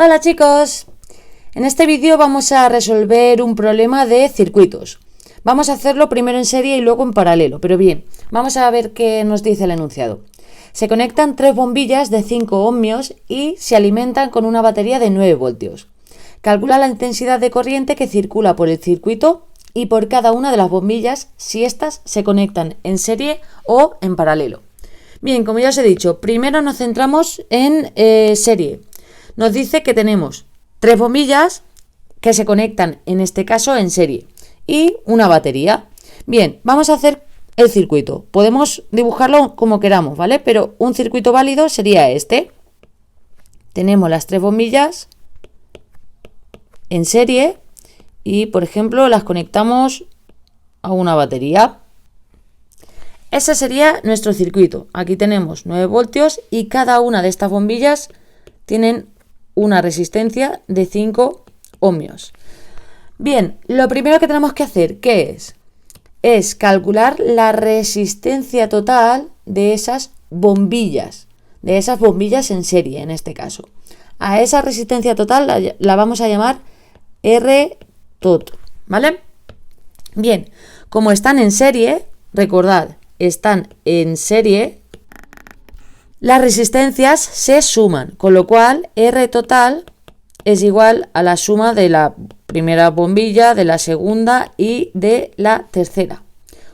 Hola chicos, en este vídeo vamos a resolver un problema de circuitos. Vamos a hacerlo primero en serie y luego en paralelo, pero bien, vamos a ver qué nos dice el enunciado. Se conectan tres bombillas de 5 ohmios y se alimentan con una batería de 9 voltios. Calcula la intensidad de corriente que circula por el circuito y por cada una de las bombillas si éstas se conectan en serie o en paralelo. Bien, como ya os he dicho, primero nos centramos en serie. Nos dice que tenemos tres bombillas que se conectan, en este caso, en serie y una batería. Bien, vamos a hacer el circuito. Podemos dibujarlo como queramos, ¿vale? Pero un circuito válido sería este. Tenemos las tres bombillas en serie y, por ejemplo, las conectamos a una batería. Ese sería nuestro circuito. Aquí tenemos 9 voltios y cada una de estas bombillas tienen una resistencia de 5 ohmios. Bien, lo primero que tenemos que hacer, ¿qué es? Es calcular la resistencia total de esas bombillas en serie, en este caso. A esa resistencia total la vamos a llamar R tot, ¿vale? Bien, como están en serie, recordad, están en serie, las resistencias se suman, con lo cual R total es igual a la suma de la primera bombilla, de la segunda y de la tercera.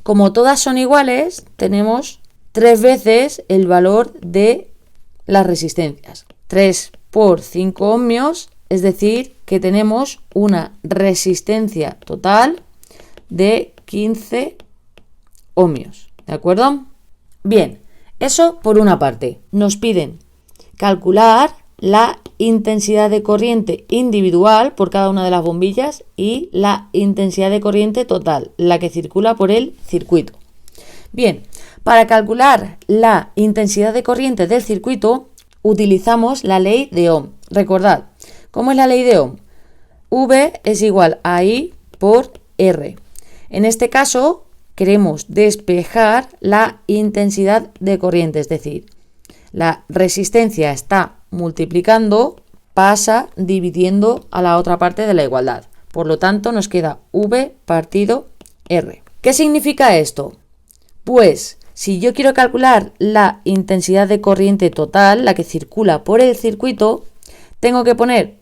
Como todas son iguales, tenemos 3 veces el valor de las resistencias. 3 por 5 ohmios, es decir, que tenemos una resistencia total de 15 ohmios. ¿De acuerdo? Bien, eso por una parte. Nos piden calcular la intensidad de corriente individual por cada una de las bombillas y la intensidad de corriente total, la que circula por el circuito. Bien, para calcular la intensidad de corriente del circuito utilizamos la ley de Ohm. Recordad, ¿cómo es la ley de Ohm? V es igual a I por R. En este caso queremos despejar la intensidad de corriente, es decir, la resistencia está multiplicando, pasa dividiendo a la otra parte de la igualdad. Por lo tanto, nos queda V partido R. ¿Qué significa esto? Pues, si yo quiero calcular la intensidad de corriente total, la que circula por el circuito, tengo que poner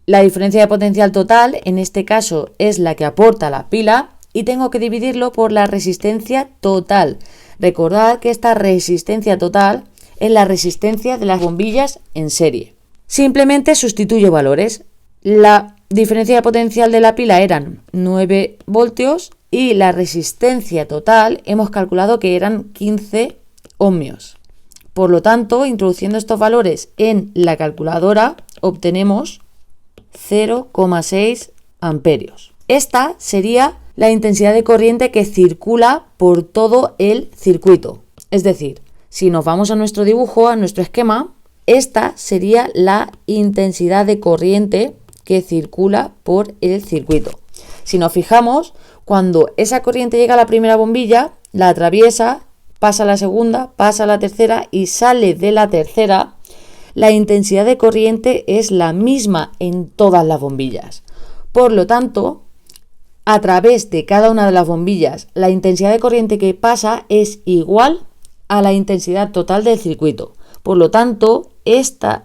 la diferencia de potencial total, en este caso es la que aporta la pila, y tengo que dividirlo por la resistencia total. Recordad que esta resistencia total es la resistencia de las bombillas en serie. Simplemente sustituyo valores. La diferencia de potencial de la pila eran 9 voltios y la resistencia total hemos calculado que eran 15 ohmios. Por lo tanto, introduciendo estos valores en la calculadora, obtenemos 0,6 amperios. Esta sería la intensidad de corriente que circula por todo el circuito. Es decir, si nos vamos a nuestro dibujo, a nuestro esquema, esta sería la intensidad de corriente que circula por el circuito. Si nos fijamos, cuando esa corriente llega a la primera bombilla, la atraviesa, pasa a la segunda, pasa a la tercera y sale de la tercera, la intensidad de corriente es la misma en todas las bombillas. Por lo tanto, a través de cada una de las bombillas, la intensidad de corriente que pasa es igual a la intensidad total del circuito. Por lo tanto, esta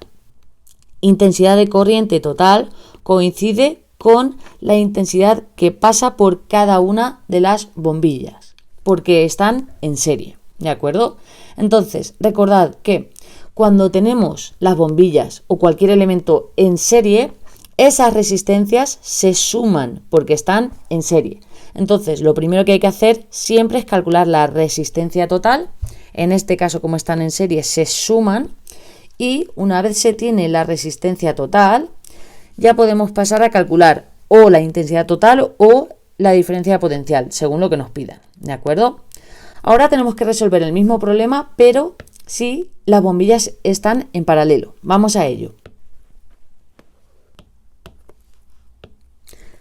intensidad de corriente total coincide con la intensidad que pasa por cada una de las bombillas, porque están en serie, ¿de acuerdo? Entonces, recordad que cuando tenemos las bombillas o cualquier elemento en serie, esas resistencias se suman porque están en serie. Entonces, lo primero que hay que hacer siempre es calcular la resistencia total. En este caso, como están en serie, se suman. Y una vez se tiene la resistencia total, ya podemos pasar a calcular o la intensidad total o la diferencia de potencial, según lo que nos pidan. ¿De acuerdo? Ahora tenemos que resolver el mismo problema, pero si las bombillas están en paralelo. Vamos a ello.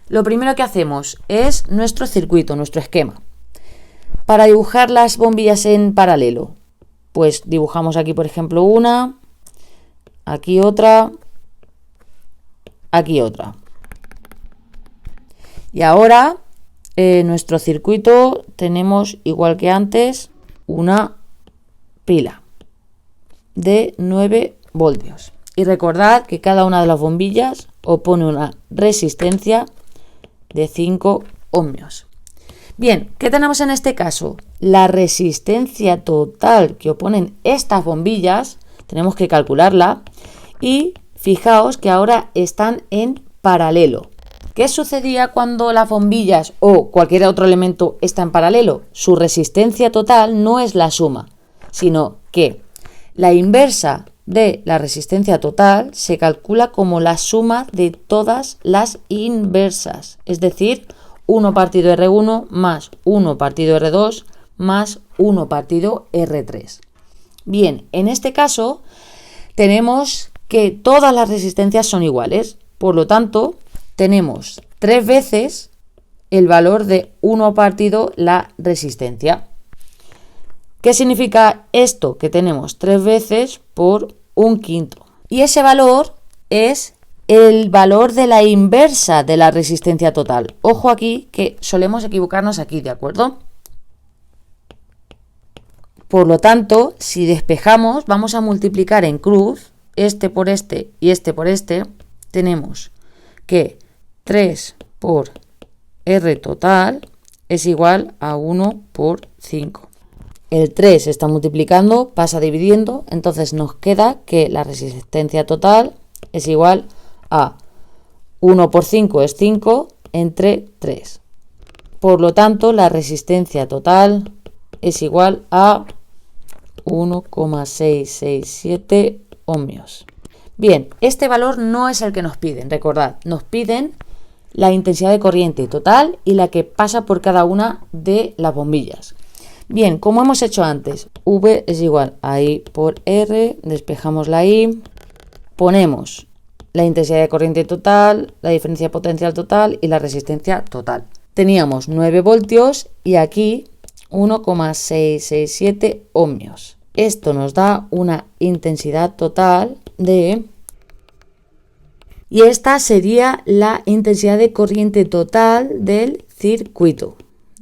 Lo primero que hacemos es nuestro circuito, nuestro esquema. Para dibujar las bombillas en paralelo, pues dibujamos aquí, por ejemplo, una, aquí otra aquí otra. Y ahora en nuestro circuito tenemos, igual que antes, una pila de 9 voltios. Y recordad que cada una de las bombillas opone una resistencia de 5 ohmios. Bien, ¿qué tenemos en este caso? La resistencia total que oponen estas bombillas, tenemos que calcularla, y fijaos que ahora están en paralelo. ¿Qué sucedía cuando las bombillas o cualquier otro elemento está en paralelo? Su resistencia total no es la suma, sino que la inversa de la resistencia total se calcula como la suma de todas las inversas, es decir, 1 partido R1 más 1 partido R2 más 1 partido R3. Bien, en este caso tenemos que todas las resistencias son iguales, por lo tanto tenemos 3 veces el valor de 1 partido la resistencia. ¿Qué significa esto? Que tenemos 3 veces por 1/5. Y ese valor es el valor de la inversa de la resistencia total. Ojo aquí que solemos equivocarnos aquí, ¿de acuerdo? Por lo tanto, si despejamos, vamos a multiplicar en cruz, este por este y este por este, tenemos que 3 por R total es igual a 1 por 5. El 3 está multiplicando, pasa dividiendo, entonces nos queda que la resistencia total es igual a 1 por 5 es 5 entre 3. Por lo tanto, la resistencia total es igual a 1,667 ohmios. Bien, este valor no es el que nos piden, recordad, nos piden la intensidad de corriente total y la que pasa por cada una de las bombillas. Bien, como hemos hecho antes, V es igual a I por R, despejamos la I, ponemos la intensidad de corriente total, la diferencia potencial total y la resistencia total. Teníamos 9 voltios y aquí 1,667 ohmios. Esto nos da una intensidad total de... Y esta sería la intensidad de corriente total del circuito.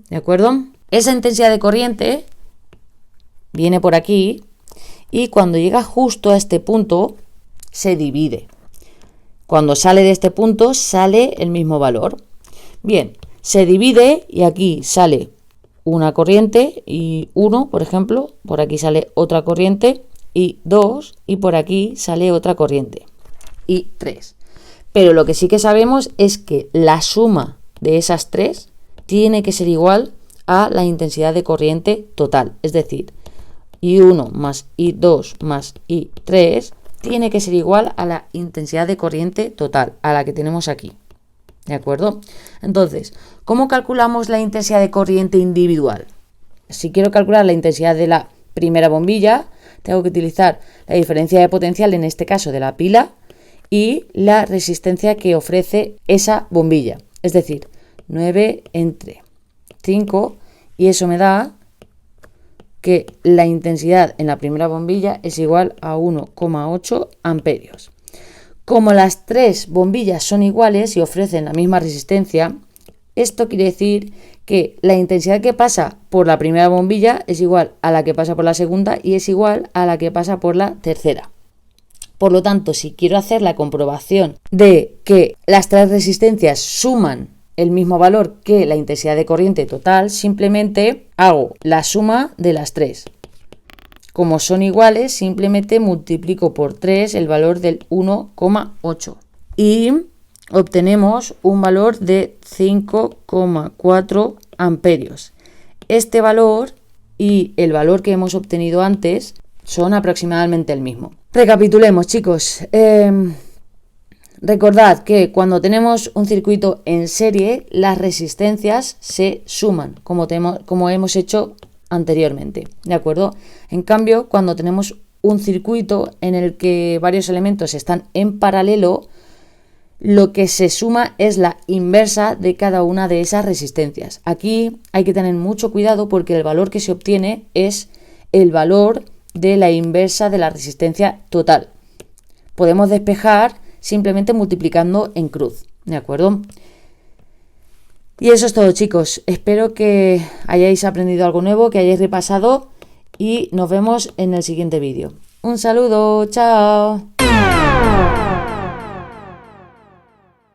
¿De acuerdo? Esa intensidad de corriente viene por aquí y cuando llega justo a este punto se divide. Cuando sale de este punto sale el mismo valor. Bien, se divide y aquí sale una corriente y 1, por ejemplo, por aquí sale otra corriente y 2 y por aquí sale otra corriente y 3. Pero lo que sí que sabemos es que la suma de esas 3 tiene que ser igual a la intensidad de corriente total, es decir, I1 más I2 más I3 tiene que ser igual a la intensidad de corriente total, a la que tenemos aquí, ¿de acuerdo? Entonces, ¿cómo calculamos la intensidad de corriente individual? Si quiero calcular la intensidad de la primera bombilla, tengo que utilizar la diferencia de potencial, en este caso de la pila, y la resistencia que ofrece esa bombilla, es decir, 9 entre 5, y eso me da que la intensidad en la primera bombilla es igual a 1,8 amperios. Como las 3 bombillas son iguales y ofrecen la misma resistencia, esto quiere decir que la intensidad que pasa por la primera bombilla es igual a la que pasa por la segunda y es igual a la que pasa por la tercera. Por lo tanto, si quiero hacer la comprobación de que las 3 resistencias suman el mismo valor que la intensidad de corriente total, simplemente hago la suma de las 3. Como son iguales, simplemente multiplico por 3 el valor del 1,8 y obtenemos un valor de 5,4 amperios. Este valor y el valor que hemos obtenido antes son aproximadamente el mismo. Recapitulemos, chicos. Recordad que cuando tenemos un circuito en serie, las resistencias se suman, como hemos hecho anteriormente, ¿de acuerdo? En cambio, cuando tenemos un circuito en el que varios elementos están en paralelo, lo que se suma es la inversa de cada una de esas resistencias. Aquí hay que tener mucho cuidado porque el valor que se obtiene es el valor de la inversa de la resistencia total. Podemos despejar simplemente multiplicando en cruz, ¿de acuerdo? Y eso es todo, chicos. Espero que hayáis aprendido algo nuevo, que hayáis repasado y nos vemos en el siguiente vídeo. Un saludo, chao.